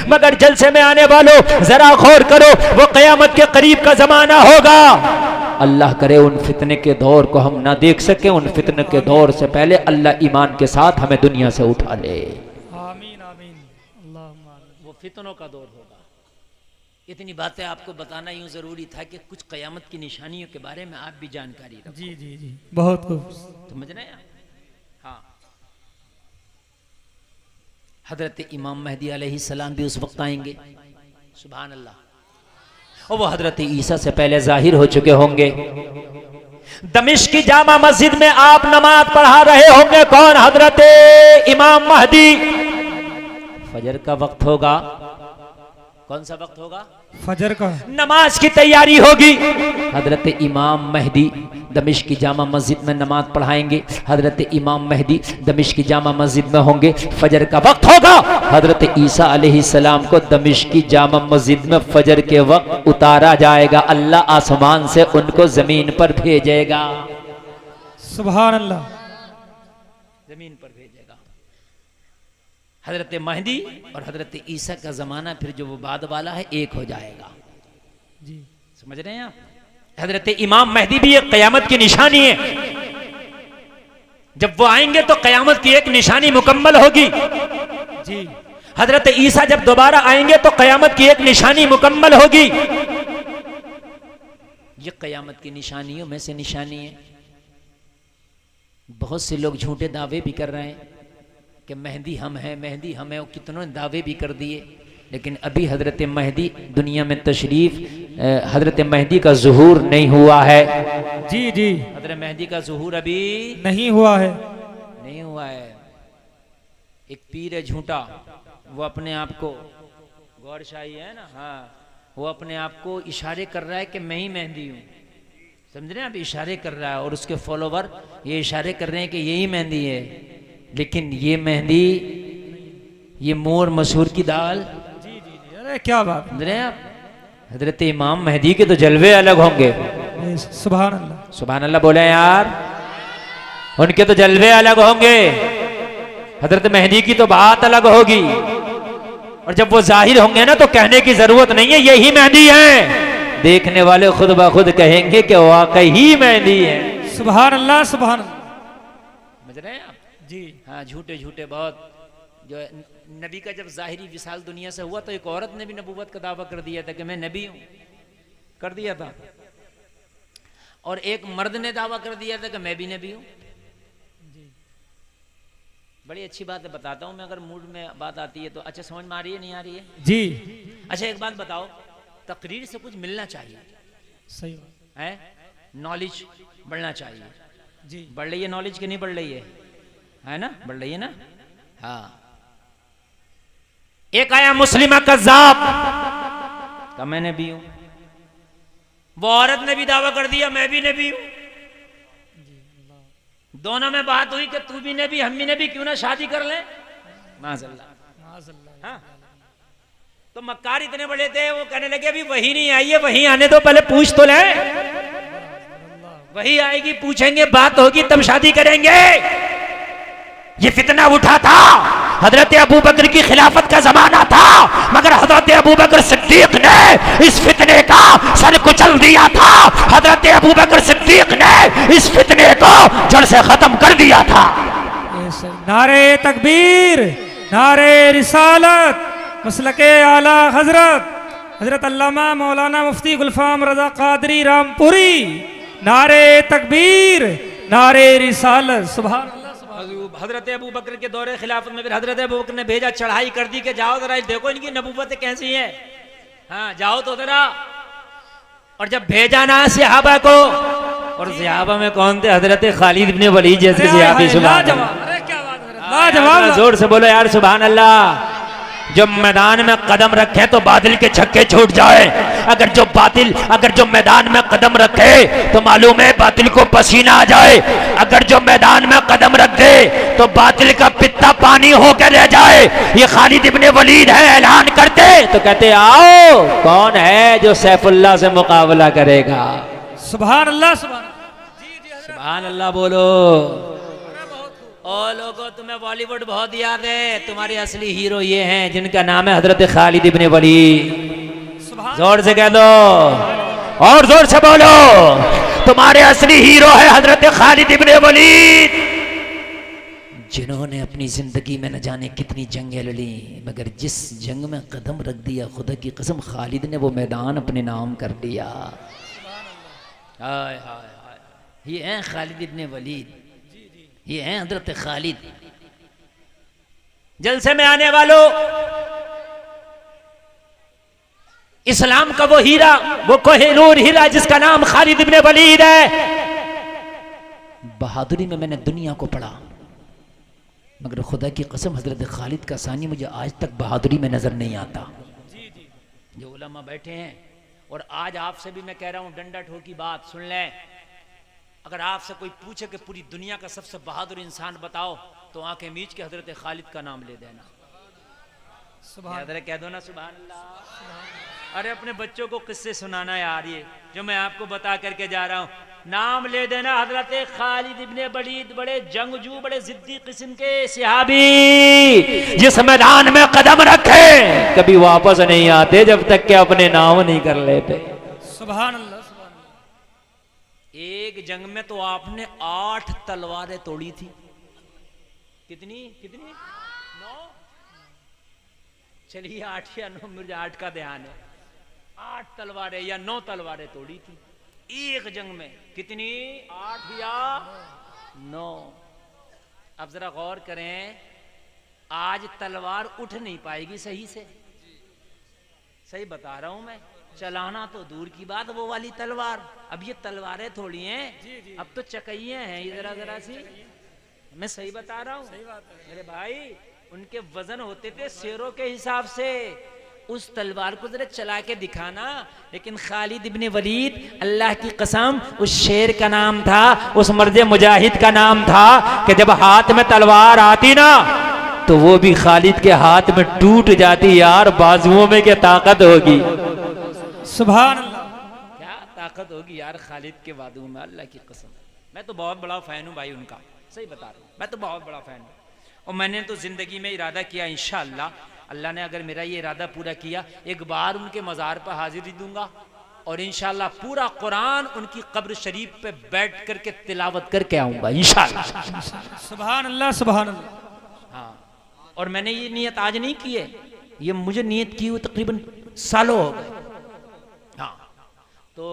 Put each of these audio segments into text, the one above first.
मगर जलसे में आने वालों जरा गौर करो, वो क़यामत के करीब का जमाना होगा, अल्लाह करे उन फितने के दौर को हम ना देख सके। उन फितने के दौर से पहले अल्लाह ईमान के साथ हमें दुनिया से उठा ले। आमीन आमीन। वो फितनों का दौर होगा। इतनी बातें आपको बताना यूं जरूरी था कि कुछ क़यामत की निशानियों के बारे में आप भी जानकारी रखो। जी जी जी, बहुत खूब। समझ रहे हैं? हाँ, हजरत इमाम मेहदी अलैहिस्सलाम भी उस वक्त आएंगे। सुभान अल्लाह। और वो हजरत ईसा से पहले जाहिर हो चुके होंगे। दमिश्क की जामा मस्जिद में आप नमाज पढ़ा रहे होंगे। कौन? हजरत इमाम महदी। फजर का वक्त होगा। कौन सा वक्त होगा? फजर का। नमाज की तैयारी होगी। हजरत इमाम मेहदी दमिश्क की जामा मस्जिद में नमाज पढ़ाएंगे। हजरत इमाम मेहदी दमिश्क की जामा मस्जिद में होंगे। फजर का वक्त होगा। हजरत ईसा अलैहिस्सलाम को दमिश्क की जामा मस्जिद में फजर के वक्त उतारा जाएगा। अल्लाह आसमान से उनको जमीन पर भेजेगा। सुभान अल्लाह। जमीन पर भेजेगा। हजरत मेहदी और हजरत ईसा का जमाना फिर जो वो बाद वाला है एक हो जाएगा। जी, समझ रहे हैं आप? हजरत इमाम महदी भी एक क़यामत की निशानी है। जब वो आएंगे तो क़यामत की एक निशानी मुकम्मल होगी। जी, हजरत ईसा जब दोबारा आएंगे तो क़यामत की एक निशानी मुकम्मल होगी। ये क़यामत की निशानियों में से निशानी है। बहुत से लोग झूठे दावे भी कर रहे हैं कि मेहदी हम हैं, मेहदी हम हैं। कितनों दावे भी कर दिए, लेकिन अभी हजरत मेहदी दुनिया में तशरीफ, हजरत मेहदी का ज़ुहूर नहीं हुआ है। जी जी, हजरत मेहदी का ज़ुहूर अभी नहीं हुआ है। नहीं हुआ है। एक पीर है झूठा, वो अपने आप को, गौर शाही है ना, हाँ, वो अपने आप को इशारे कर रहा है कि मैं ही मेहदी हूँ। समझ रहे हैं आप? इशारे कर रहा है और उसके फॉलोवर ये इशारे कर रहे हैं कि यही मेहदी है, लेकिन ये मेहदी, ये मोर मसूर की दाल। जी जी जी, अरे क्या बात। समझ रहे हैं आप? हजरत इमाम मेहदी के तो जलवे अलग होंगे। सुभान अल्लाह। सुभान अल्लाह बोले यार। उनके तो जलवे अलग होंगे। हजरत मेहदी की तो बात अलग होगी। और जब वो जाहिर होंगे ना तो कहने की जरूरत नहीं है यही मेहदी है। देखने वाले खुद ब खुद कहेंगे कि वाकई ही मेहदी है। सुभान अल्लाह, सुभान अल्लाह। समझ रहे हैं आप? जी हाँ, झूठे झूठे बहुत। जो नबी का जब जाहिरी विसाल दुनिया से हुआ तो एक औरत ने भी नबूवत का दावा कर दिया था कि मैं नबी हूं, कर दिया था। और एक मर्द ने दावा कर दिया था कि मैं भी नबी हूं। बड़ी अच्छी बात है, बताता हूं मैं, अगर मूड में बात आती है तो। अच्छा, समझ में आ रही है, नहीं आ रही है? जी, अच्छा, एक बात बताओ, तकरीर से कुछ मिलना चाहिए, सही बात है? नॉलेज बढ़ना चाहिए। जी, बढ़ रही है नॉलेज कि नहीं बढ़ रही है ना? बढ़ रही है ना? हाँ। एक आया मुस्लिमा कज़्ज़ाब, का मैं नबी हूं। वो औरत ने भी दावा कर दिया मैं भी नबी हूं। दोनों में बात हुई कि तू भी नबी हम भी नबी, क्यों ना शादी कर लें। माज़अल्लाह। हाँ? तो मक्कार इतने बड़े थे, वो कहने लगे अभी वही नहीं आई है, वही आने दो, पहले पूछ तो ले। वही आएगी, पूछेंगे, बात होगी, तब शादी करेंगे। ये फितना उठा था, हजरत अबू बकर की खिलाफत का जमाना था, मगर हजरत अबू बकर सिद्दीक ने इस फितने का सर कुचल दिया था। हजरत अबू बकर सिद्दीक ने इस फितने को जड़ से खत्म कर दिया था। नारे तकबीर, नारे रिसालत, मसलके आला हजरत हजरत अल्लामा मौलाना मुफ्ती गुलफाम रजा कादरी रामपुरी। नारे तकबीर, नारे रिसालत। सुभान अल्लाह। हजरत अबू बकर के दौरे खिलाफत में फिर हजरत अबू बकर ने भेजा, चढ़ाई कर दी कि जाओ जरा देखो इनकी नबूवत कैसी है। हाँ, जाओ तो जरा। और जब भेजा ना सहाबा को, और सहाबा में कौन थे? हजरत खालिद इब्न वलीद जैसे सहाबी। सुभान अल्लाह, अरे क्या बात है, लाजवाब। जोर से बोलो यार, सुभान अल्लाह। जो मैदान में कदम रखे तो बातिल के छक्के छूट जाए। अगर जो मैदान में कदम रखे तो मालूम है बातिल को पसीना आ जाए। अगर जो मैदान में कदम रख दे तो बातिल का पित्ता पानी होकर रह जाए। ये खालिद इब्न वलीद है, ऐलान करते तो कहते आओ, कौन है जो सैफुल्लाह से मुकाबला करेगा। सुभान अल्लाह, सुभान सुभान अल्लाह बोलो। और लोगों तुम्हें बॉलीवुड बहुत याद है, तुम्हारे असली हीरो ये हैं जिनका नाम है हजरत खालिद इब्ने वलीद। जोर से कह दो और जोर से बोलो, तुम्हारे असली हीरो है हजरत खालिद इब्ने वलीद, जिन्होंने अपनी जिंदगी में न जाने कितनी जंगें लड़ी, मगर जिस जंग में कदम रख दिया खुदा की कसम खालिद ने वो मैदान अपने नाम कर दिया। हाय हाय हाय, ये हैं खालिद इब्ने वलीद, ये हैं हजरत खालिद। जलसे में आने वालों, इस्लाम का वो हीरा, वो कोहिनूर हीरा जिसका नाम खालिद इब्ने वलीद है। बहादुरी में मैंने दुनिया को पढ़ा, मगर खुदा की कसम हजरत खालिद का सानी मुझे आज तक बहादुरी में नजर नहीं आता। जो उलमा बैठे हैं, और आज आपसे भी मैं कह रहा हूं, डंडा ठोकी बात सुन लें। अगर आपसे कोई पूछे कि पूरी दुनिया का सबसे बहादुर इंसान बताओ, तो आंखें मीच के हजरत खालिद का नाम ले देना। सुभान, कह दो ना सुभान अल्लाह। अरे अपने बच्चों को किस्से सुनाना यार, ये जो मैं आपको बता करके जा रहा हूं, नाम ले देना हजरत खालिद इब्ने वलीद, बड़े जंगजू, बड़े जिद्दी किस्म के सहाबी, जिस मैदान में कदम रखे कभी वापस नहीं आते जब तक कि अपने नाम नहीं कर लेते। सुभान अल्लाह। एक जंग में तो आपने 8 तलवारें तोड़ी थी। कितनी कितनी? 9। चलिए 8 या 9, मुझे 8 का ध्यान है। 8 तलवारें या 9 तलवारें तोड़ी थी एक जंग में। कितनी? 8 या 9। अब जरा गौर करें, आज तलवार उठ नहीं पाएगी सही से, सही बता रहा हूं मैं, चलाना तो दूर की बात, वो वाली तलवार। अब ये तलवारें थोड़ी हैं, अब तो चकइयां हैं ये जरा सी। मैं सही बता रहा हूं मेरे भाई, उनके वजन होते थे शेरों के हिसाब से। उस तलवार को जरा चला के दिखाना। लेकिन खालिद इब्ने वलीद, अल्लाह की कसम, उस शेर का नाम था, उस मर्द मुजाहिद का नाम था कि जब हाथ में तलवार आती ना, तो वो भी खालिद के हाथ में टूट जाती। यार बाजुओं में क्या ताकत होगी, सुभान अल्लाह, क्या ताकत होगी यार खालिद के बाजुओं में, अल्लाह की कसम। मैं तो बहुत बड़ा फैन हूँ भाई उनका, सही बता रहा हूँ, मैं तो बहुत बड़ा फैन हूँ। और मैंने तो जिंदगी में इरादा किया, इंशाअल्लाह अल्लाह ने अगर मेरा ये इरादा पूरा किया, एक बार उनके मज़ार पर हाजिरी दूंगा और इंशाअल्लाह पूरा कुरान उनकी कब्र शरीफ पे बैठ करके तिलावत करके आऊंगा इंशाअल्लाह। सुभान अल्लाह, सुभान अल्लाह। हाँ, और मैंने ये नियत आज नहीं की है, ये मुझे नियत की हुई तकरीबन सालों हो गए। हाँ, तो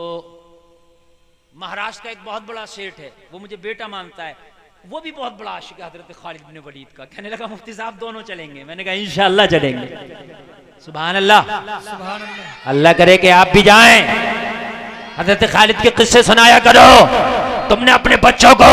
महाराष्ट्र का एक बहुत बड़ा सेठ है, वो मुझे बेटा मानता है, वो भी बहुत बड़ा आशिक है हजरत खालिद इब्ने वलीद का। कहने लगा मुफ्ती साहब दोनों चलेंगे। मैंने कहा इंशाअल्लाह चलेंगे। सुभान अल्लाह, सुभान अल्लाह। अल्लाह करे कि आप भी जाएं, हजरत खालिद के किस्से सुनाया करो। तुमने अपने बच्चों को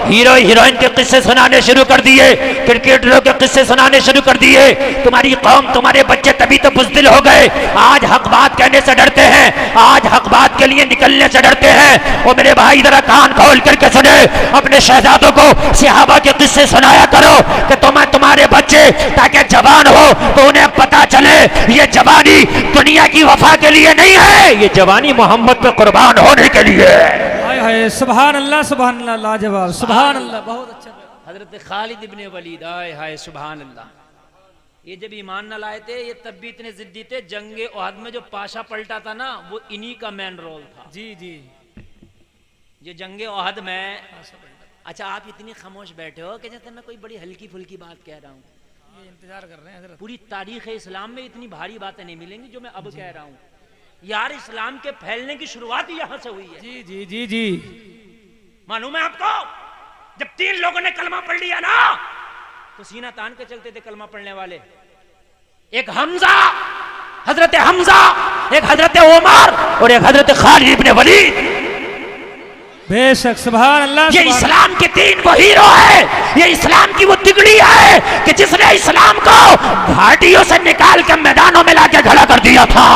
हीरो हीरोइन के किस्से सुनाने शुरू कर दिए, क्रिकेटरों के किस्से सुनाने शुरू कर दिए। तुम्हारी कौम, तुम्हारे बच्चे तभी तो बुज़दिल हो गए। आज हक बात कहने से डरते हैं, आज हक बात के लिए निकलने से डरते हैं। और मेरे भाई जरा कान खोल करके सुने, अपने शहजादों को सहाबा के किस्से सुनाया करो कि तुम्हारे बच्चे ताकि जवान हो तो उन्हें पता चले ये जवानी दुनिया की वफा के लिए नहीं है, ये जवानी मोहम्मद पे कुर्बान होने के लिए है। हाय सुभान अल्लाह, सुभान अल्लाह, लाजवाब, सुभान अल्लाह, बहुत अच्छा। हजरत खालिद इब्ने वलीद, आय हाय सुभान अल्लाह। ये जब ईमान न लाए थे, ये तब भी इतने जिद्दी थे। जंगे ओहद में जो पाशा पलटा था ना, वो इन्हीं का मेन रोल था। जी जी, ये जंगे ओहद में। अच्छा, आप इतनी खामोश बैठे हो कि जैसे मैं कोई बड़ी हल्की फुल्की बात कह रहा हूँ। ये इंतजार कर रहे हैं हजरत। पूरी तारीख इस्लाम में इतनी भारी बातें नहीं मिलेंगी जो मैं अब कह रहा हूँ। यार इस्लाम के फैलने की शुरुआत ही यहां से हुई है। जी जी जी जी, मालूम है आपको, जब 3 लोगों ने कलमा पढ़ लिया ना, तो सीना तान के चलते थे कलमा पढ़ने वाले। एक हमजा, हजरत हमजा, एक हजरत उमर और एक हजरत खालिद इब्ने वलीद। बेशक, सुभान अल्लाह। ये इस्लाम के 3 वो हीरो है, ये इस्लाम की वो तिगड़ी है कि जिसने इस्लाम को घाटियों से निकाल के मैदानों में लाके खड़ा कर दिया था।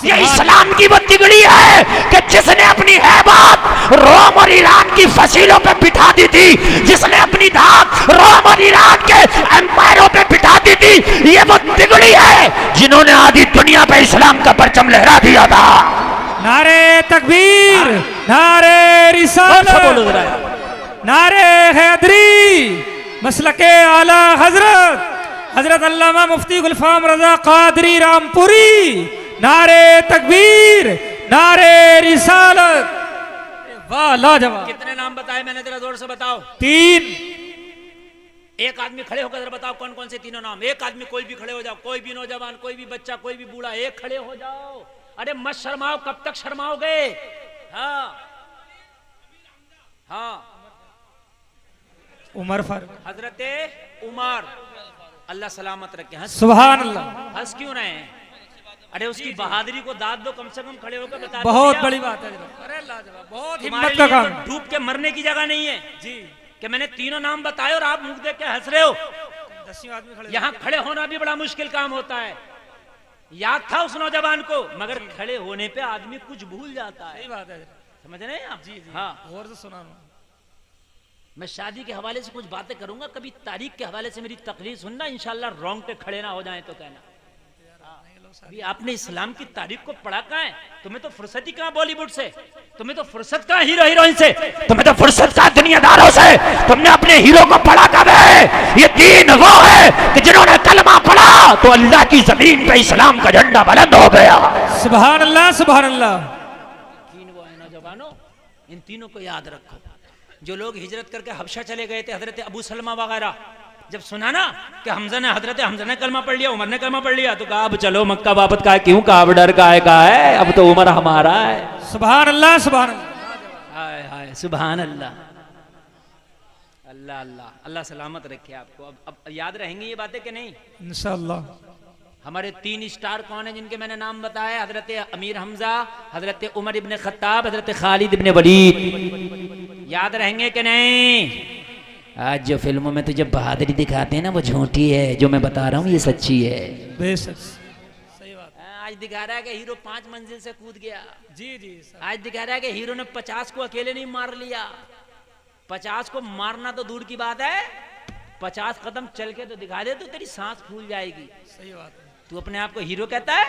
ये इस्लाम की वो तिगड़ी है कि जिसने अपनी हैबत रोम और ईरान की फसीलों पे बिठा दी थी, जिसने अपनी धाक रोम और ईरान के एम्पायरों पे बिठा दी थी। ये वो तिगड़ी है जिन्होंने आधी दुनिया पे इस्लाम का परचम लहरा दिया था। नारे तकबीर, नारे रिसालत, नारे हैदरी मसलके आला हजरत हजरत अल्लामा मुफ्ती गुलफाम रजा कादरी रामपुरी, नारे तकबीर, नारे रिसालत। वाह लाजवाब। कितने नाम बताए मैंने, जरा जोर से बताओ। 3। एक आदमी खड़े होकर जरा बताओ कौन कौन से तीनों नाम। एक आदमी कोई भी खड़े हो जाओ, कोई भी नौजवान, कोई भी बच्चा, कोई भी बूढ़ा, एक खड़े हो जाओ। अरे मत शर्माओ, कब तक शर्माओगे? हाँ हाँ, उमर फारूक। हजरते उमर, अल्लाह सलामत रखे। हंस सुभान अल्लाह। हंस क्यों रहे हैं? अरे उसकी बहादुरी को दाद दो, कम से कम खड़े होकर बता दो। बहुत बड़ी बात है। अरे लाजवाब, बहुत हिम्मत का काम। डूब के मरने की जगह नहीं है जी कि मैंने तीनों नाम बताए और आप मुंह देख के हंस रहे हो। 10 आदमी खड़े। यहाँ खड़े होना भी बड़ा मुश्किल काम होता है। याद था उस नौजवान को, मगर खड़े होने पे आदमी कुछ भूल जाता है। सही बात है, समझ रहे हैं आप? जी जी। हाँ, गौर से सुना। मैं शादी के हवाले से कुछ बातें करूंगा, कभी तारीख के हवाले से मेरी तकरीर सुनना, इंशाल्लाह रोंगटे खड़े ना हो जाएं तो कहना। अभी आपने इस्लाम की तारीख को पढ़ा कहाँ है? तुम्हें तो फुर्सत ही कहाँ बॉलीवुड से, तुम्हें तो फुर्सत कहाँ हीरो हीरोइन से, तुम्हें तो फुर्सत कहाँ दुनियादारों से। तुमने अपने हीरो को पढ़ा कब है? ये दीन वो है कि जिन्होंने कलमा पढ़ा तो अल्लाह की जमीन पे इस्लाम का झंडा बुलंद हो गया। सुभान अल्लाह, सुभान अल्लाह। तीन वो है नौजवानों, इन तीनों को याद रखो। जो लोग हिजरत करके हबशा चले गए थे, हजरत अबू सलमा वगैरह, जब सुना ना कि हजरत हमजा ने कलमा पढ़ लिया, उमर ने कलमा पढ़ लिया, तो कहा अब चलो मक्का वापस। कहा क्यों? कहा अब डर का है, अब तो उमर हमारा है। सुभान अल्लाह, सुभान अल्लाह। हाय हाय, सुभान अल्लाह। अल्लाह अल्लाह, अल्लाह सलामत रखे आपको। अब याद रहेंगी ये बातें कि नहीं? इंशाअल्लाह। हमारे 3 स्टार कौन है जिनके मैंने नाम बताया? हजरत अमीर हमजा, हजरत उमर इब्ने खत्ताब, हजरत खालिद इब्ने वलीद। याद रहेंगे कि नहीं? आज जो फिल्मों में तुझे बहादुरी दिखाते हैं ना, वो झूठी है। जो मैं बता रहा हूँ ये सच्ची है। बेशक सही बात। आज दिखा रहा है कि हीरो 5 मंजिल से कूद गया। जी जी। आज दिखा रहा है कि हीरो ने 50 को अकेले नहीं मार लिया। 50 को मारना तो दूर की बात है, 50 कदम चल के तो दिखा दे तो तेरी सांस फूल जाएगी। सही बात है। तू अपने आप को हीरो कहता है?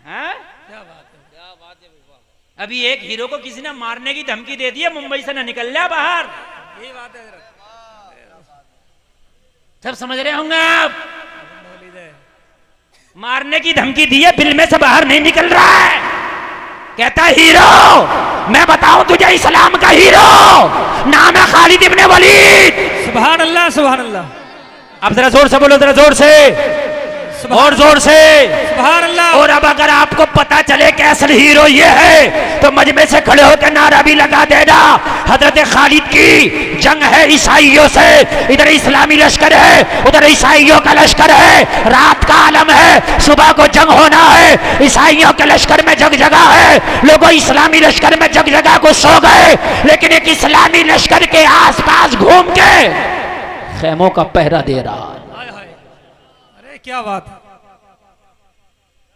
हाँ? क्या बात है, क्या बात है। अभी एक हीरो को किसी ने मारने की धमकी दे दी है, मुंबई से ना निकल जा बाहर। यही बात है। सब समझ रहे होंगे आप? मारने की धमकी दी है, फिल्म में से बाहर नहीं निकल रहा है। कहता है हीरो, मैं बताऊं तुझे इस्लाम का हीरो नाम है खालिद इब्ने वलीद। सुभान अल्लाह, सुभान अल्लाह। अब जरा जोर से बोलो, जरा जोर से और जोर से। सुभान अल्लाह। और अब अगर आपको पता चले कि असल हीरो ये है तो मजमे से खड़े होकर नारा भी लगा देना। हजरत खालिद की जंग है ईसाइयों से, इधर इस्लामी लश्कर है, उधर ईसाइयों का लश्कर है। रात का आलम है, सुबह को जंग होना है। ईसाइयों के लश्कर में जग जगह है, लोगों इस्लामी लश्कर में जग जगह को सो गए, लेकिन एक इस्लामी लश्कर के आसपास घूम के खेमों का पहरा दे रहा है। अरे क्या बात है।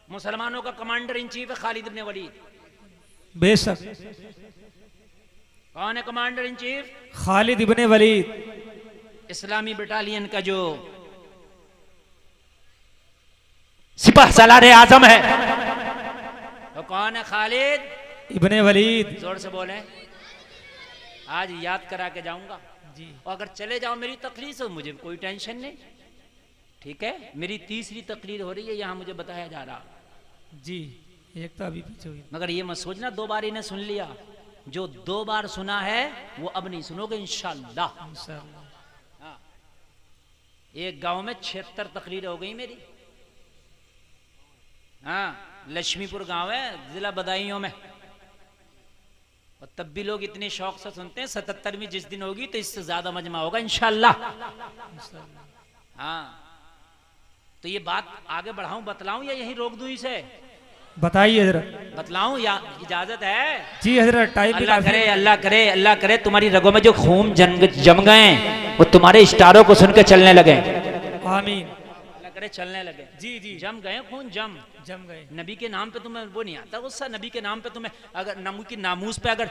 मुसलमानों का कमांडर इन चीफ है खालिद इब्ने वलीद। बेशक। कौन है कमांडर इन चीफ? खालिद इब्ने वलीद, इस्लामी बटालियन का जो सिपाह सलार आजम है। तो कौन है? खालिद इब्ने वलीद। जोर से बोले। आज याद करा के जाऊंगा जी। और अगर चले जाओ मेरी तकरीर से मुझे कोई टेंशन नहीं, ठीक है? मेरी 3री तकरीर हो रही है, यहाँ मुझे बताया जा रहा जी। एक तो अभी पीछे हुई। मगर ये मत सोचना 2 बार इन्हें सुन लिया। जो 2 बार सुना है वो अब नहीं सुनोगे इंशाअल्लाह। हाँ, एक गांव में 76 तकरीर हो गई मेरी। हाँ, लक्ष्मीपुर गांव है, जिला बदायूं में। और तब भी लोग इतने शौक से सुनते हैं। 77वीं जिस दिन होगी तो इससे ज्यादा मजमा होगा इंशाअल्लाह। हाँ, तो ये बात आगे बढ़ाऊं, बतलाऊं या यहीं रोक दूं इसे? बताइए हजरत। बतलाऊं या इजाजत है? जी हजरत। टाइम अल्लाह करे, अल्लाह करे, अल्लाह करे तुम्हारी रगों में जो खून जम गए वो तुम्हारे स्टारों को सुन के चलने लगे। आमीन। अल्लाह करे करे चलने लगे। जी जी जम गए खून जम गए। नबी के नाम पे तुम्हें वो नहीं आता गुस्सा, नबी के नाम पे तुम्हें अगर नमू की नामूस पे अगर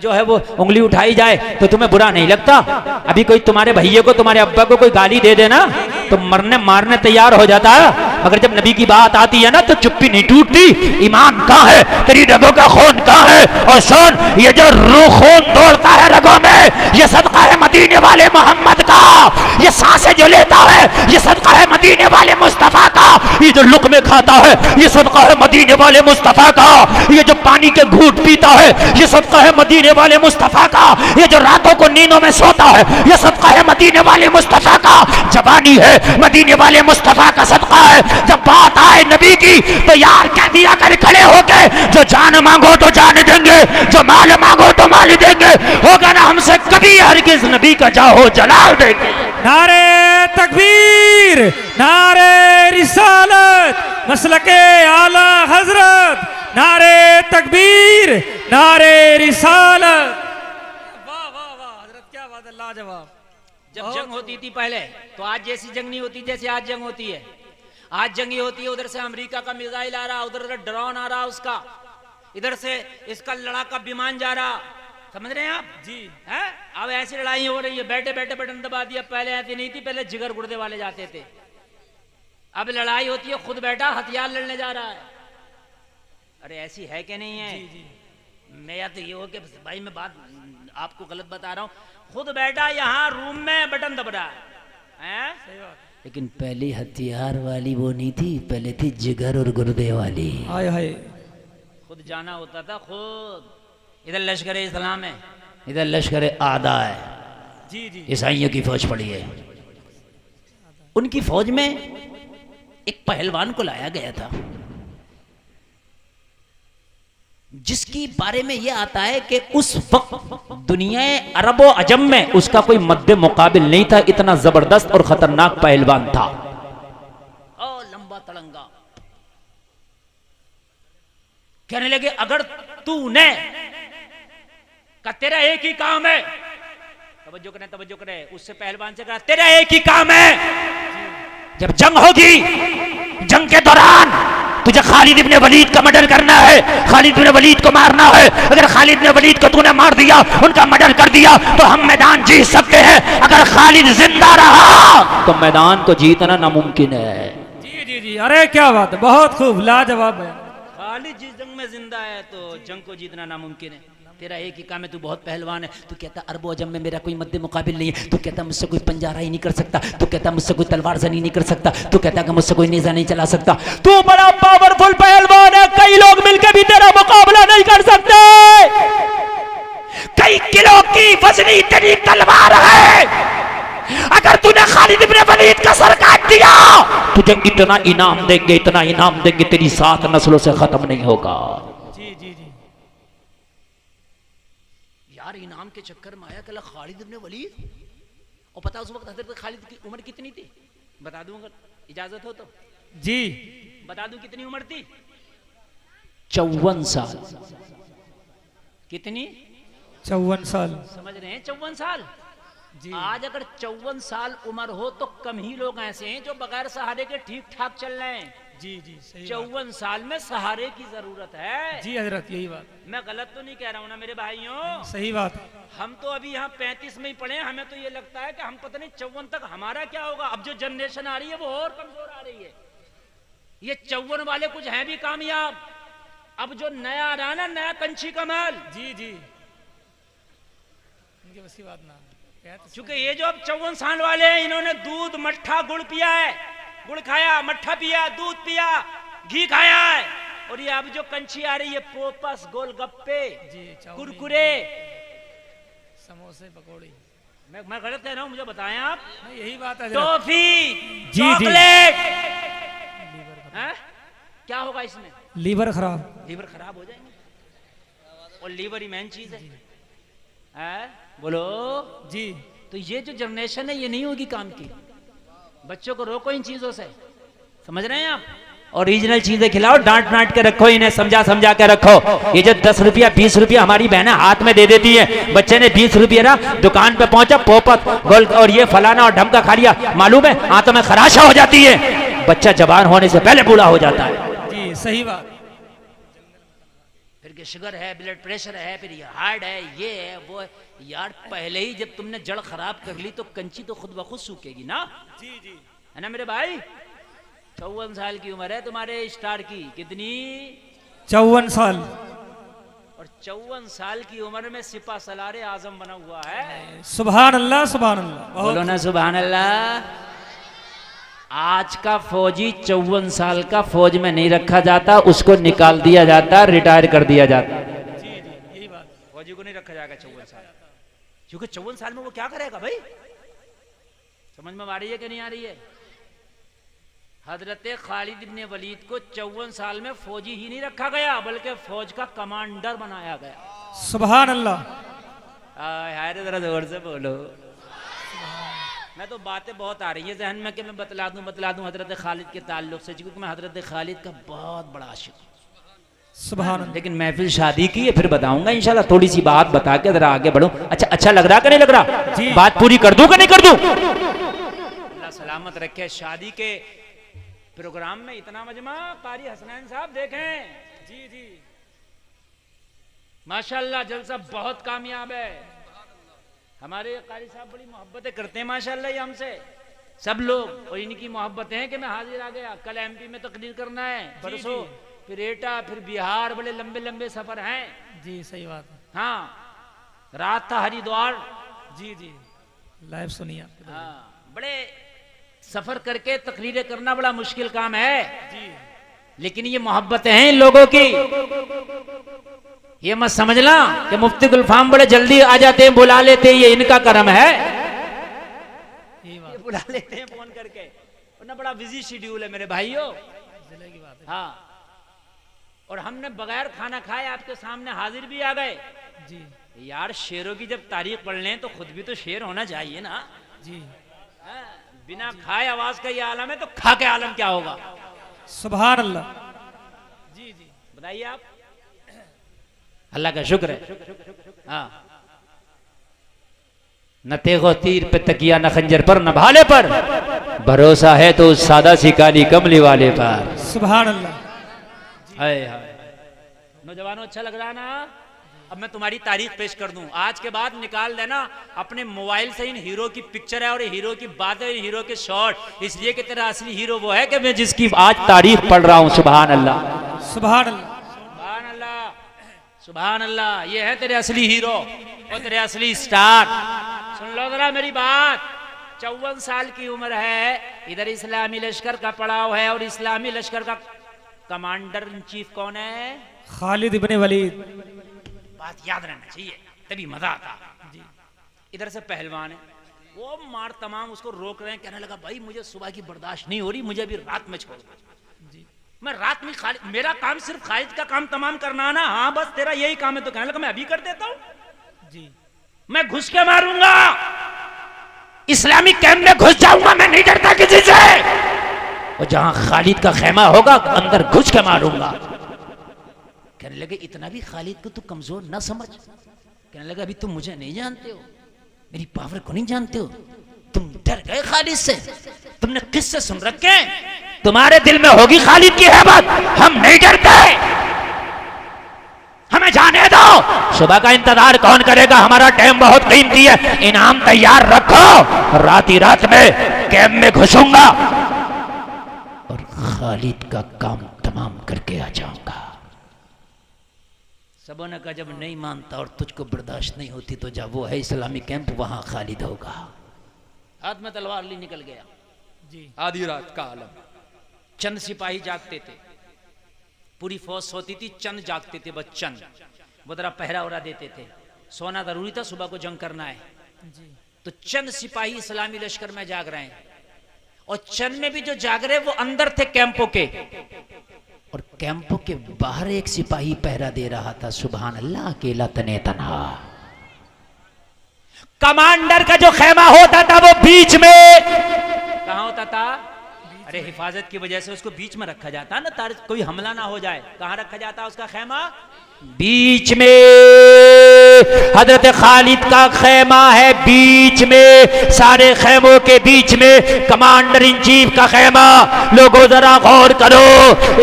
जो है वो उंगली उठाई जाए तो तुम्हें बुरा नहीं लगता। अभी कोई तुम्हारे भैया को तुम्हारे अब्बा को कोई गाली दे देना तो मरने मारने तैयार हो जाता है, मगर जब नबी की बात आती है ना तो चुप्पी नहीं टूटती। ईमान कहाँ है, तेरी रगों का खून कहाँ है? और सुन, ये जो रूह खून दौड़ता है रगों में, ये सदका है मदीने वाले मोहम्मद का। ये सांसें जो लेता है ये सदका है मदीने वाले मुस्तफा का। ये जो लुक़मे खाता है ये सदका है मदीने वाले मुस्तफा का। ये जो पानी के घूंट पीता है ये सदका है मदीने वाले मुस्तफा का। ये जो रातों को नींदों में सोता है ये सदका है मदीने वाले मुस्तफा का। जवानी है मदीने वाले मुस्तफा का सदका है। जब बात आए नबी की तो यार कह दिया कर खड़े होके, जो जान मांगो तो जान देंगे, जो माल मांगो तो माल देंगे, होगा ना हमसे कभी हरगिज नबी का जाहो जलाल देंगे। नारे तकबीर, नारे रिसालत, मसलके आला हजरत, नारे तकबीर, नारे रिसालत। वाह वाह वाह हजरत, क्या बात है, लाजवाब। जब जंग होती थी पहले तो आज जैसी जंग नहीं होती जैसे आज जंग होती है। आज जंगी होती है, उधर से अमेरिका का मिसाइल आ रहा, उधर ड्रोन आ रहा उसका, इधर से इसका लड़ाका विमान जा रहा, समझ रहे हैं आप जी। है अब ऐसी लड़ाई हो रही है, बैठे बैठे बटन दबा दिया। पहले ऐसी नहीं थी, पहले जिगर गुर्दे वाले जाते थे। अब लड़ाई होती है, खुद बैठा हथियार लड़ने जा रहा है। अरे ऐसी है कि नहीं है? जी जी। मैं या तो ये हो कि भाई मैं बात आपको गलत बता रहा हूँ, खुद बैठा यहाँ रूम में बटन दब रहा है। सही बात। लेकिन पहली हथियार वाली वो नहीं थी, पहले थी जिगर और गुर्दे वाली। हाय हाय, खुद जाना होता था खुद। इधर लश्कर इस्लाम है, इधर लश्कर आदा है। जी जी। ईसाइयों की फौज पड़ी है। उनकी फौज में एक पहलवान को लाया गया था, जिसकी बारे में यह आता है कि उस वक्त दुनिया अरबो अजम में उसका कोई मद्दे मुकाबिल नहीं था। इतना जबरदस्त और खतरनाक पहलवान था। ओ लंबा तड़ंगा। कहने लगे अगर तूने का तेरा एक ही काम है, तवज्जो करे, उससे पहलवान से कहा तेरा एक ही काम है, जब जंग होगी जंग के दौरान तुझे खालिद इब्ने वलीद का मर्डर करना है, खालिद इब्ने वलीद को मारना है। अगर खालिद इब्ने वलीद को तूने मार दिया, उनका मर्डर कर दिया तो हम मैदान जीत सकते हैं। अगर खालिद जिंदा रहा तो मैदान को जीतना नामुमकिन है। जी जी जी। अरे क्या बात है, बहुत खूब, लाजवाब है। खालिद जिस जंग में जिंदा है तो जंग को जीतना नामुमकिन है। तेरा एक ही काम है, तू बहुत पहलवान है। तू कहता अरबो अजम में मेरा कोई मद्दे मुकाबिल नहीं है। तू कहता मुझसे कोई पंजारा ही नहीं कर सकता। तू कहता मुझसे कोई तलवार जनी नहीं कर सकता। तू कहता कि मुझसे कोई नेजा नहीं चला सकता। तू बड़ा पावरफुल पहलवान है, कई लोग मिलकर भी तेरा मुकाबला नहीं कर सकते। कई किलो की वजनी तेरी तलवार है, अगर तूने खालिद इब्ने वलीद का सर काट दिया तुझे इतना इनाम देंगे, इतना इनाम देंगे, तेरी 7 नस्लों से खत्म नहीं होगा। जी जी जी। यार इनाम के चक्कर में आया कल खालिद इब्ने वलीद। और पता उस वक्त हजरत खालिद की उम्र कितनी थी? बता दूं अगर इजाजत हो तो। जी बता दूं कितनी उम्र थी? 54 साल। कितनी? 54 साल। समझ रहे हैं? 54 साल। जी। आज अगर 54 साल उम्र हो तो कम ही लोग ऐसे हैं जो बगैर सहारे के ठीक ठाक चल रहे हैं। जी जी। सही 54 साल में सहारे की जरूरत है। जी हजरत, यही बात। मैं गलत तो नहीं कह रहा हूं ना मेरे भाइयों? सही बात। हम तो अभी यहाँ 35 में ही पढ़े, हमें तो ये लगता है कि हम पता नहीं 54 तक हमारा क्या होगा। अब जो जनरेशन आ रही है वो और कमजोर आ रही है। ये 54 वाले कुछ हैं भी कामयाब। अब जो नया आ रहा है ना, नया कंची कमल। जी जी। इनकी बस की बात ना। क्योंकि ये जो अब 54 साल वाले हैं, इन्होंने दूध मट्ठा गुड़ पिया है, गुड़ खाया, मट्ठा पिया, दूध पिया, घी खाया है। और ये अब जो कंची आ रही है, पोपस, गोलगप्पे, कुरकुरे, समोसे, पकौड़ी। मैं गलत कह रहा हूं? मुझे बताएं आप। नहीं, यही बात है। टॉफी, जी, चॉकलेट, क्या होगा इसमें? लीवर खराब। लीवर खराब हो जाएंगे। और लीवर ही मेन चीज है। बोलो जी। तो ये जो जनरेशन है ये नहीं होगी काम की। बच्चों को रोको इन चीजों से, समझ रहे हैं आप? ओरिजिनल चीजें खिलाओ, डांट डांट के रखो, इन्हें समझा समझा के रखो। ये जो 10 रुपया 20 रुपया हमारी बहनें हाथ में दे देती है, बच्चे ने 20 रुपया ना दुकान पे पहुंचा, पोपत गोल और ये फलाना और ढमका खा लिया, मालूम है हाथों में खराशा हो जाती है। बच्चा जवान होने से पहले बूढ़ा हो जाता है। जी सही बात। फिर के शुगर है, ब्लड प्रेशर है, फिर ये हार्ट है, ये है वो है। यार पहले ही जब तुमने जड़ खराब कर ली तो कंची तो खुद ब खुद सूखेगी ना। जी जी है ना मेरे भाई। 54 साल की उम्र है तुम्हारे स्टार की। कितनी? 54 साल। और 54 साल की उम्र में सिपा सलारे आजम बना हुआ है। सुभान अल्लाह सुभान अल्लाह। बोलो ना सुभान अल्लाह। आज का फौजी 54 साल का फौज में नहीं रखा जाता, उसको निकाल दिया जाता, रिटायर कर दिया जाता। जी जी यही बात। फौजी को नहीं रखा जाएगा 54 साल, क्योंकि 54 साल में वो क्या करेगा भाई? समझ में आ रही है कि नहीं आ रही है? हजरत खालिद इब्ने वलीद को 54 साल में फौजी ही नहीं रखा गया, बल्कि फौज का कमांडर बनाया गया। सुभान अल्लाह। हाय जरा जोर से बोलो। मैं तो बातें बहुत आ रही है जहन में कि मैं बतला दूं हजरत खालिद के ताल्लुक से, क्योंकि मैं हजरत खालिद का बहुत बड़ा आशिक हूं। सुभान अल्लाह। लेकिन महफिल शादी की है, फिर बताऊंगा इंशाल्लाह। थोड़ी सी बात बता के जरा आगे बढ़ूं। अच्छा लग रहा कि नहीं लग रहा? जी। बात पूरी कर दूं कि नहीं कर दूं? अल्लाह सलामत रखे। शादी के प्रोग्राम में इतना मजमा कारी हसनैन साहब देखें। जी जी माशाल्लाह जलसा बहुत कामयाब है। हमारे कारी साहब बड़ी मोहब्बतें करते हैं माशाल्लाह ये हमसे सब लोग, और इनकी मोहब्बतें हैं कि मैं हाजिर आ गया। कल एमपी में तकरीर करना है, परसों फिर एटा, फिर बिहार, बड़े लंबे लंबे सफर हैं। जी सही बात है। हाँ रात था हरिद्वार। जी जी लाइव सुनिए आप। हाँ बड़े सफर करके तकरीरें करना बड़ा मुश्किल काम है। जी लेकिन ये मोहब्बतें हैं इन लोगों की। ये मत समझना कि मुफ्ती गुलफाम बड़े जल्दी आ जाते हैं, बुला लेते हैं, ये इनका करम है। यही बात। ये बुला लेते हैं फोन करके, वरना बड़ा बिजी शेड्यूल है मेरे भाइयों। जिले की बात है। हाँ और हमने बगैर खाना खाए आपके सामने हाजिर भी आ गए। जी यार शेरों की जब तारीख पढ़ लें तो खुद भी तो शेर होना चाहिए ना। जी हाँ, बिना खाए आवाज का ये आलम है तो खा के आलम क्या होगा? सुभान अल्लाह। जी जी बताइए आप। अल्लाह का शुक्र है। हाँ न तेगो तीर पे तकिया, न खंजर पर, न भाले पर, भरोसा है तो उस सादा सी काली कमली वाले पर। सुभान अल्लाह। हाय हाय। नौजवानों अच्छा लग रहा ना? अब मैं तुम्हारी तारीख पेश कर दूं। आज के बाद निकाल देना अपने मोबाइल से इन हीरो की पिक्चर है और हीरो की बातें, हीरो के शॉट, इसलिए कि तेरा असली हीरो वो है कि मैं जिसकी आज तारीख पढ़ रहा हूं। सुभान अल्लाह सुभान अल्लाह। सुभान अल्लाह सुभान अल्लाह। ये है तेरे असली हीरो और तेरे असली स्टार। सुन लो जरा मेरी बात। 54 साल की उम्र है, इधर इस्लामी लश्कर का पड़ाव है और इस्लामी लश्कर का कमांडर इन चीफ कौन है? खालिद इब्ने वलीद। बात याद रहना चाहिए तभी मजा आता। जी इधर से पहलवान है, वो मार तमाम उसको रोक रहे हैं। कहने लगा भाई मुझे सुबह की बर्दाश्त नहीं हो रही, मुझे अभी रात में छोड़ दो। जी मैं रात में खालिद, मेरा काम सिर्फ खालिद का काम तमाम करना ना। हाँ बस तेरा यही काम है। तो कहने लगा मैं अभी कर देता हूं। जी मैं घुस के मारूंगा, इस्लामिक कैंप में घुस जाऊंगा, मैं नहीं डरता किसी से। और जहां खालिद का खेमा होगा अंदर घुस के मारूंगा। कहने लगे इतना भी खालिद को तू कमजोर ना समझ। कहने लगा अभी तुम मुझे नहीं जानते हो, मेरी पावर को नहीं जानते हो, तुम डर गए खालिद से, तुमने किससे सुन रखे? तुम्हारे दिल में होगी खालिद की हैबत, हम नहीं डरते, हमें जाने दो। सुबह का इंतजार कौन करेगा? हमारा टाइम बहुत कीमती है, इनाम तैयार रखो, रात ही रात में कैंप में घुसूंगा और खालिद का काम तमाम करके आ जाऊंगा। सबों ने कहा जब नहीं मानता और तुझको बर्दाश्त नहीं होती तो जा, वो है इस्लामी कैंप, वहां खालिद होगा। हाथ में तलवार ली निकल गया। जी आधी रात का आलम। चंद सिपाही जागते थे, पूरी फौज सोती थी, चंद जागते थे। बस चंद वो जरा पहरा उरा देते थे। सोना जरूरी था, सुबह को जंग करना है। जी तो चंद सिपाही इस्लामी लश्कर में जाग रहे हैं और चंद में भी जो जाग रहे वो अंदर थे कैंपों के, और कैंपों के बाहर एक सिपाही पहरा दे रहा था। सुभान अल्लाह। अकेला तने तन्हा। कमांडर का जो खेमा होता था वो बीच में कहां होता था? अरे हिफाजत की वजह से उसको बीच में रखा जाता ना, तार कोई हमला ना हो जाए। कहां रखा जाता उसका खेमा? बीच में। हजरत खालिद का खेमा है बीच में, सारे खेमों के बीच में कमांडर इन चीफ का खेमा। लोगों जरा गौर करो,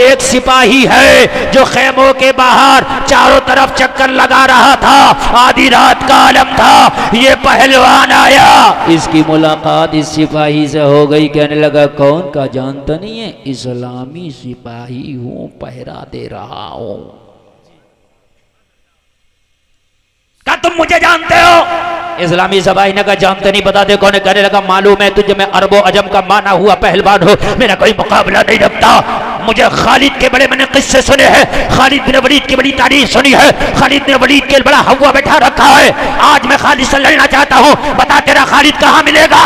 एक सिपाही है जो खेमों के बाहर चारों तरफ चक्कर लगा रहा था, आधी रात का आलम था, ये पहलवान आया, इसकी मुलाकात इस सिपाही से हो गई। कहने लगा कौन का जानता नहीं है, इस्लामी सिपाही हूं, पहरा दे रहा हूं। क्या तुम मुझे जानते हो? इस्लामी सिपाही ने कहा जानते नहीं, बता दे कौन है। कहने लगा मालूम है तुझे मैं अरबो अजम का माना हुआ पहलवान हो, मेरा कोई मुकाबला नहीं रखता। मुझे खालिद के बड़े मैंने किस्से सुने हैं, खालिद बिन वलीद की बड़ी तारीफ सुनी है, खालिद बिन वलीद के बड़ा हवा बैठा रखा है। आज मैं खालिद से लड़ना चाहता हूं, बता तेरा खालिद कहां मिलेगा,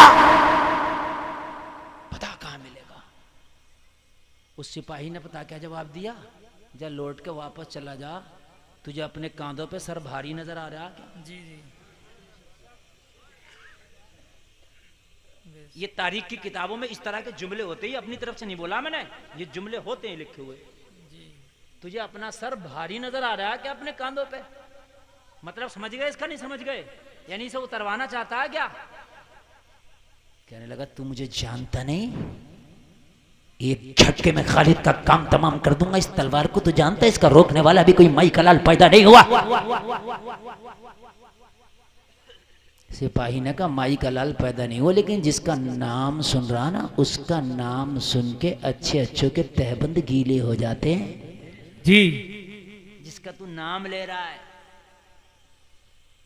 बता कहां मिलेगा। उस सिपाही ने पता क्या जवाब दिया, जा लौट के वापस चला जा, तुझे अपने कांधों पे सर भारी नजर आ रहा। जी जी। ये तारीख की किताबों में इस तरह के जुमले होते ही, अपनी तरफ से नहीं बोला मैंने, ये जुमले होते हैं लिखे हुए। तुझे अपना सर भारी नजर आ रहा है क्या अपने कांधों पे? मतलब समझ गए इसका? नहीं समझ गए? यानी इसे उतरवाना चाहता है क्या? कहने लगा तू मुझे जानता नहीं, एक झटके में खालिद का काम तमाम कर दूंगा। इस तलवार को तू जानता है, इसका रोकने वाला भी कोई माई का लाल पैदा नहीं हुआ। सिपाही ने कहा माई का लाल पैदा नहीं हुआ, लेकिन जिसका नाम सुन रहा ना, उसका नाम सुन के अच्छे अच्छों के तहबंद गीले हो जाते हैं जी। जिसका तू नाम ले रहा है।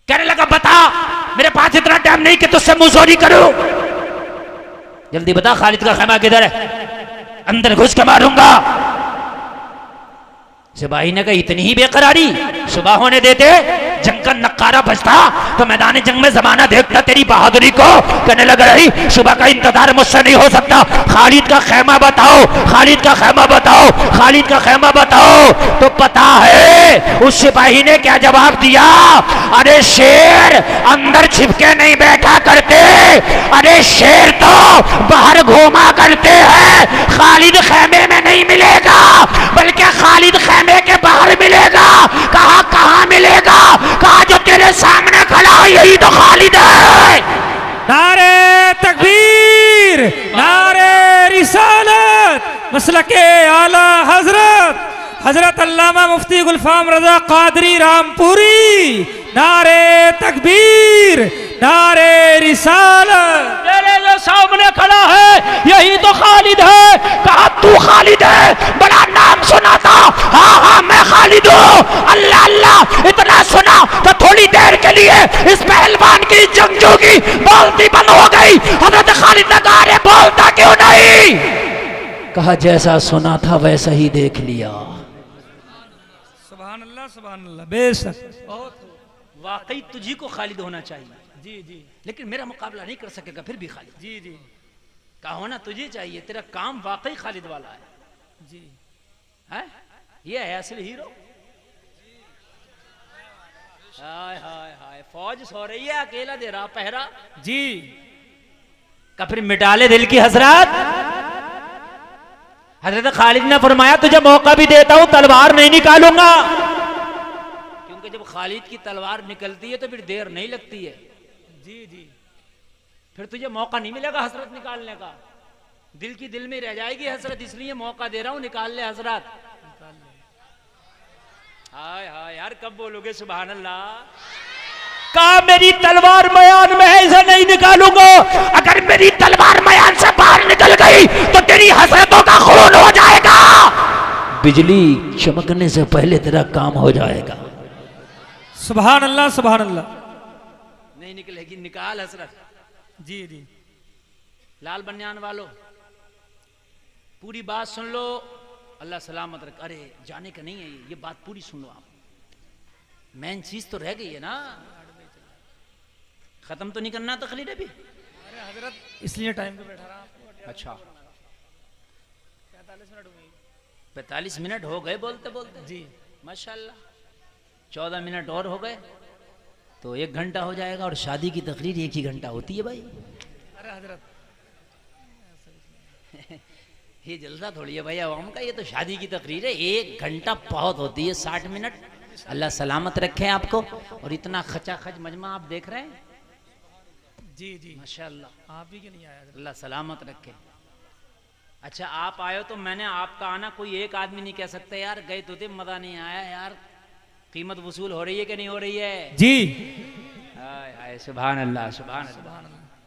कहने लगा बता, मेरे पास इतना टाइम नहीं कि तुझसे मुंहजोरी करूं, जल्दी बता खालिद का खेमा किधर है, अंदर घुस के मारूंगा। सिपाही ने कहा इतनी ही बेकरारी, सुबह होने देते, जंग का नक्कारा बजता तो मैदान जंग में जमाना देखता तेरी बहादुरी को। कहने लगा रही सुबह का इंतजार मुझसे नहीं हो सकता, खालिद का खेमा बताओ, खालिद का खेमा बताओ, खालिद का खेमा बताओ। तो पता है उस सिपाही ने क्या जवाब दिया, अरे शेर अंदर छिपके नहीं बैठा करते, अरे शेर तो बाहर घूमा करते हैं, खालिद खेमे में नहीं मिलेगा बल्कि खालिद खेमे के बाहर मिलेगा। कहा कहां मिलेगा? कहा जो तेरे सामने खड़ा है यही तो खालिद है। नारे तकबीर, नारे रिसालत, मसलके आला हजरत हजरत अल्लामा मुफ्ती गुलफाम रजा कादरी रामपुरी। नारे तकबीर, नारे रिसालत। तेरे जो सामने खड़ा है यही तो खालिद है। कहा तू खालिद है? बड़ा नाम सुना था। हाँ हाँ मैं खालिद हूँ। अल्लाह अल्लाह इतना सुना तो थोड़ी देर के लिए इस पहलवान की जंगजू की बोलती बंद हो गई। हजरत खालिद ने कहा अरे बोलता क्यों नहीं? कहा जैसा सुना था वैसा ही देख लिया। सुभान अल्लाह, सुभान अल्लाह, बेशक बहुत वाकई तुझी को खालिद होना चाहिए। जी जी। लेकिन मेरा मुकाबला नहीं कर सकेगा फिर भी खालिद। जी जी। का होना तुझे चाहिए, तेरा काम वाकई खालिद वाला है। जी है? ये है असली हीरो। हाय हाय हाय, फौज सो रही है, अकेला दे रहा पहरा। जी। का फिर मिटा ले दिल की हसरत। हजरत खालिद ने फरमाया तुझे मौका भी देता हूं, तलवार नहीं निकालूंगा। क्योंकि जब खालिद की तलवार निकलती है तो फिर देर नहीं लगती है। जी जी। फिर तुझे मौका नहीं मिलेगा हसरत निकालने का, दिल की दिल में रह जाएगी हसरत, इसलिए मौका दे रहा हूं, निकाल ले हसरत। हाय हाय यार, कब बोलोगे सुभान अल्लाह। कहा मेरी तलवार मयान में है, इसे नहीं निकालूंगा। अगर मेरी तलवार मयान से बाहर निकल गई तो तेरी हसरतों का खून हो जाएगा, बिजली चमकने से पहले तेरा काम हो जाएगा। सुभान अल्लाह, सुभान अल्लाह। नहीं निकलेगी, निकाल हसरत। जी जी। लाल बनियान वालों पूरी बात सुन लो, अल्लाह सलामत रख। अरे जाने का नहीं है ये बात पूरी सुन लो आप, मेन चीज तो रह गई है ना, खत्म तो नहीं करना तकरीर अभी। अरे हजरत इसलिए टाइम पे बैठा रहा। अच्छा 45 मिनट हो गए बोलते बोलते। जी माशाल्लाह 14 मिनट और हो गए तो 1 घंटा हो जाएगा, और शादी की तकरीर 1 ही घंटा होती है भाई। अरे हजरत ये जलसा थोड़ी है भाई आवाम का, ये तो शादी की तकरीर है, 1 घंटा बहुत होती है, 60 मिनट अल्लाह सलामत रखे आपको। और इतना खचाखच मजमा आप देख रहे हैं, जी जी माशाअल्लाह, आप ही के लिए आया। अल्लाह सलामत रखे। अच्छा आप आए हो तो मैंने आपका आना कोई एक आदमी नहीं कह सकता यार गए तो थे मजा नहीं आया यार, कीमत वसूल हो रही है कि नहीं हो रही है? जी हाय हाय सुभान अल्लाह सुभान अल्लाह,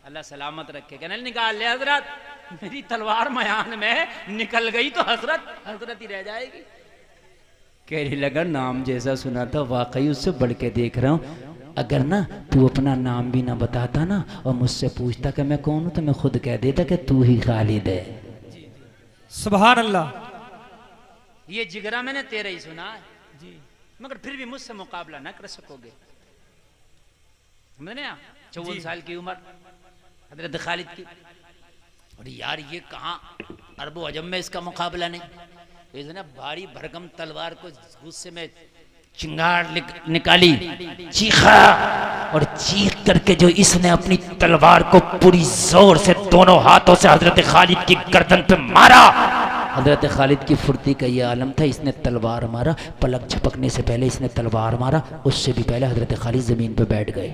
अल्लाह सलामत रखे। कहने निकाल ले हजरत, मेरी तलवार मयान में निकल गई तो हजरत हजरत ही रह जाएगी। कहने लगा नाम जैसा सुना था वाकई उससे बढ़ के देख रहा हूँ, अगर ना तू अपना नाम भी ना बताता ना और मुझसे पूछता कि मैं कौन हूं तो मैं खुद कह देता कि तू ही खालिद है। सुभान अल्लाह। ये जिगरा मैंने तेरा ही सुना है जी, मगर फिर भी मुझसे मुकाबला ना कर सकोगे। समझे ना, 54 साल की उम्र हजरत खालिद की, और यार ये कहाँ अरबो अजम में इसका मुकाबला नहीं। इसने भारी भरकम तलवार को गुस्से में चिंगार निकाली, चीखा, और चीख करके जो इसने अपनी तलवार को पूरी जोर से दोनों हाथों से हजरत खालिद की गर्दन पे मारा। हजरत खालिद की फुर्ती का ये आलम था, इसने तलवार मारा, पलक झपकने से पहले इसने तलवार मारा, उससे भी पहले हजरत खालिद जमीन पे बैठ गए।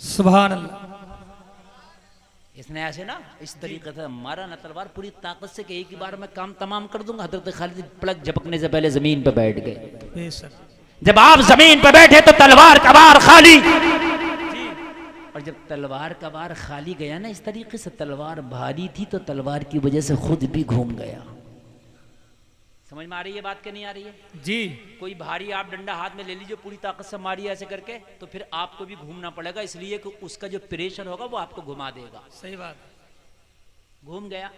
सुभान अल्लाह। इसने ऐसे ना इस तरीके से मारा ना तलवार पूरी ताकत से कि एक ही बार में काम तमाम कर दूंगा। हजरत खालिद पलक झपकने से पहले जमीन पे बैठ गए। बेशक। जब आप जमीन पे बैठे तो तलवार का वार खाली, और जब तलवार का वार खाली गया ना इस तरीके से, तलवार भारी थी तो तलवार की वजह से खुद भी घूम गया। समझ में आ रही है बात कि नहीं आ रही है? जी कोई भारी आप डंडा हाथ में ले लीजिए, पूरी ताकत से मारिए ऐसे करके, तो फिर आपको भी घूमना पड़ेगा, इसलिए कि उसका जो प्रेशर होगा वो आपको घुमा देगा। सही बात। घूम गया।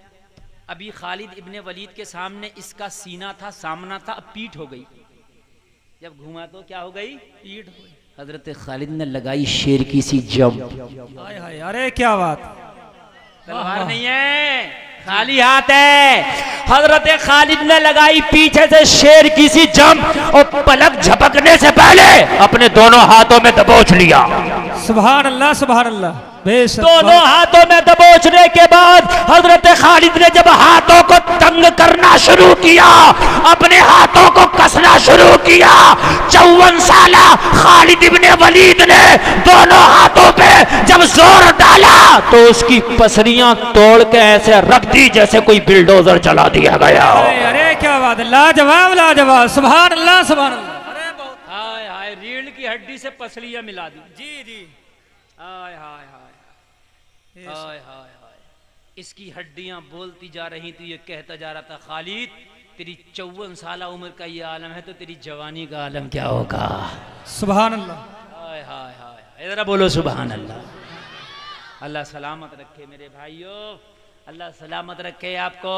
अभी खालिद इब्ने वलीद के सामने इसका सीना था, सामना था, अब पीठ हो गई। जब घूमा तो क्या हो गई? पीठ हुई। हजरत खालिद ने लगाई शेर की सी जम। हाय हाय, अरे क्या बात। तलवार नहीं है, खाली हाथ है। हजरत खालिद ने लगाई पीछे से शेर की सी जम, और पलक झपकने से पहले अपने दोनों हाथों में दबोच लिया। सुभान अल्लाह सुभान अल्लाह। बेशक। दोनों हाथों में दबोचने के बाद हजरत खालिद ने जब हाथों को तंग करना शुरू किया, अपने हाथों को कसना शुरू किया, 54 साला खालिद इब्ने वलीद ने दोनों हाथों पे जब जोर डाला तो उसकी पसलियां तोड़ के ऐसे रख दी जैसे कोई बिल्डोजर चला दिया गया। अरे अरे क्या बात है, लाजवाब लाजवाब। सुभान अल्लाह सुभान अल्लाह। अरे बहुत। हाय हाय, रीढ़ की हड्डी से पसलियां मिला दी। जी जी। हाय हाय हाय हाय हाय हाय, इसकी हड्डियां बोलती जा रही थी, ये कहता जा रहा था खालिद तेरी 54 साला उम्र का ये आलम है तो तेरी जवानी का आलम क्या होगा? सुभान अल्लाह। हाय हाय हाय, इधर बोलो सुभान अल्लाह। अल्लाह सलामत रखे मेरे भाइयों, अल्लाह सलामत रखे आपको।